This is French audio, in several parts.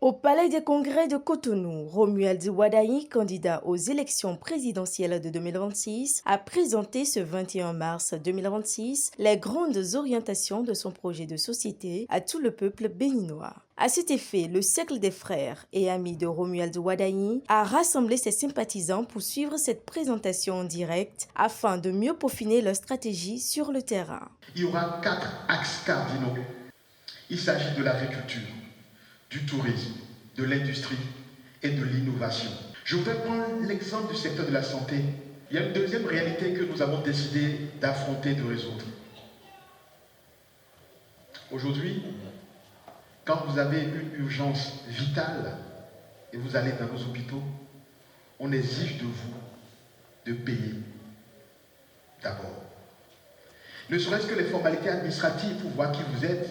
Au Palais des Congrès de Cotonou, Romuald Wadaï, candidat aux élections présidentielles de 2026, a présenté ce 21 mars 2026 les grandes orientations de son projet de société à tout le peuple béninois. À cet effet, le Cercle des frères et amis de Romuald Wadaï a rassemblé ses sympathisants pour suivre cette présentation en direct afin de mieux peaufiner leur stratégie sur le terrain. Il y aura 4 axes cardinaux. Il s'agit de l'agriculture, du tourisme, de l'industrie et de l'innovation. Je voudrais prendre l'exemple du secteur de la santé. Il y a une deuxième réalité que nous avons décidé d'affronter, de résoudre. Aujourd'hui, quand vous avez une urgence vitale et vous allez dans nos hôpitaux, on exige de vous de payer d'abord. Ne serait-ce que les formalités administratives pour voir qui vous êtes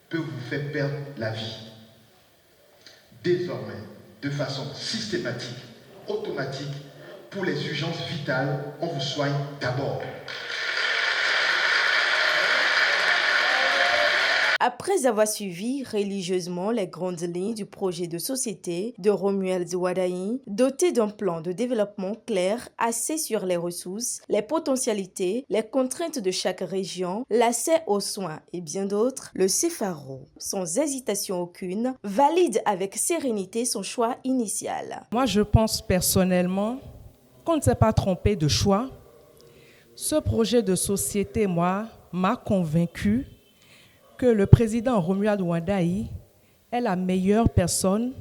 peut vous faire perdre la vie. Désormais, de façon systématique, automatique, pour les urgences vitales, on vous soigne d'abord. Après avoir suivi religieusement les grandes lignes du projet de société de Romuald Wadaï, doté d'un plan de développement clair axé sur les ressources, les potentialités, les contraintes de chaque région, l'accès aux soins et bien d'autres, le CFARO, sans hésitation aucune, valide avec sérénité son choix initial. Moi, je pense personnellement qu'on ne s'est pas trompé de choix. Ce projet de société, m'a convaincu que le président Romuald Wadaï est la meilleure personne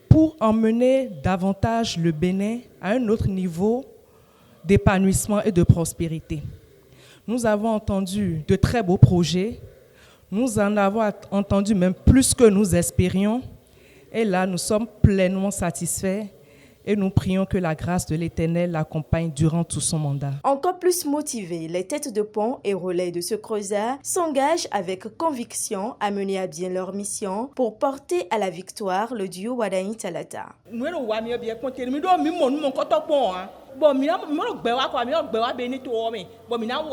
pour emmener davantage le Bénin à un autre niveau d'épanouissement et de prospérité. Nous avons entendu de très beaux projets, nous en avons entendu même plus que nous espérions, et là nous sommes pleinement satisfaits. Et nous prions que la grâce de l'Éternel l'accompagne durant tout son mandat. Encore plus motivés, les têtes de pont et relais de ce creuset s'engagent avec conviction à mener à bien leur mission pour porter à la victoire le duo Wadaï Talata. Bon, mina gbewa kwa mina gbewa beni to ome bon mina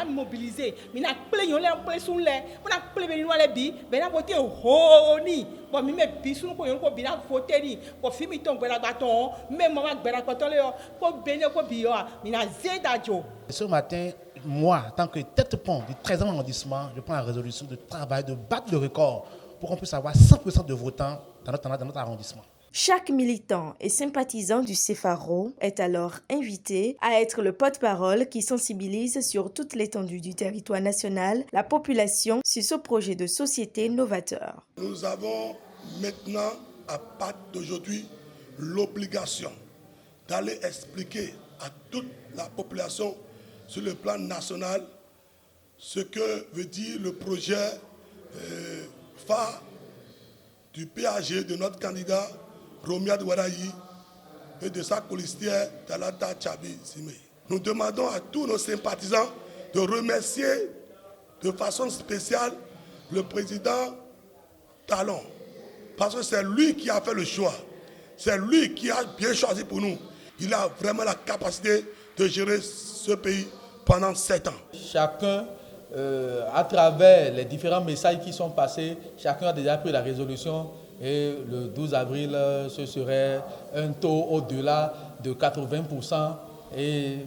mobiliser mina plein le plein sun le mina plein beni wale bi bena voter ho ni bon mi me bi sun ko yon ko bina voter ni ko fi mi ton gbera baton même mama gbera baton le ko beni ko bi yo mina zeda jo. Ce matin, moi, en tant que tête-pont du 13e arrondissement, je prends la résolution de travail, de battre le record pour qu'on puisse avoir 100% de votants dans notre arrondissement. Chaque militant et sympathisant du CFARO est alors invité à être le porte-parole qui sensibilise sur toute l'étendue du territoire national la population sur ce projet de société novateur. Nous avons maintenant, à partir d'aujourd'hui, l'obligation d'aller expliquer à toute la population sur le plan national ce que veut dire le projet phare du PAG de notre candidat Romuald Wadaï et de sa colistière Talata Tchabi Zime. Nous demandons à tous nos sympathisants de remercier de façon spéciale le président Talon, parce que c'est lui qui a fait le choix, c'est lui qui a bien choisi pour nous. Il a vraiment la capacité de gérer ce pays pendant 7 ans. Chacun, à travers les différents messages qui sont passés, chacun a déjà pris la résolution. Et le 12 avril, ce serait un taux au-delà de 80%. Et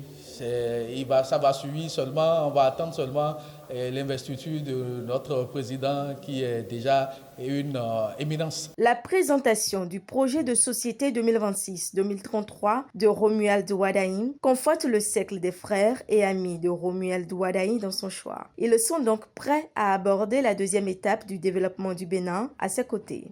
ça va suivre seulement, on va attendre seulement l'investiture de notre président qui est déjà une éminence. La présentation du projet de société 2026-2033 de Romuald Wadaï conforte le cercle des frères et amis de Romuald Wadaï dans son choix. Ils sont donc prêts à aborder la deuxième étape du développement du Bénin à ses côtés.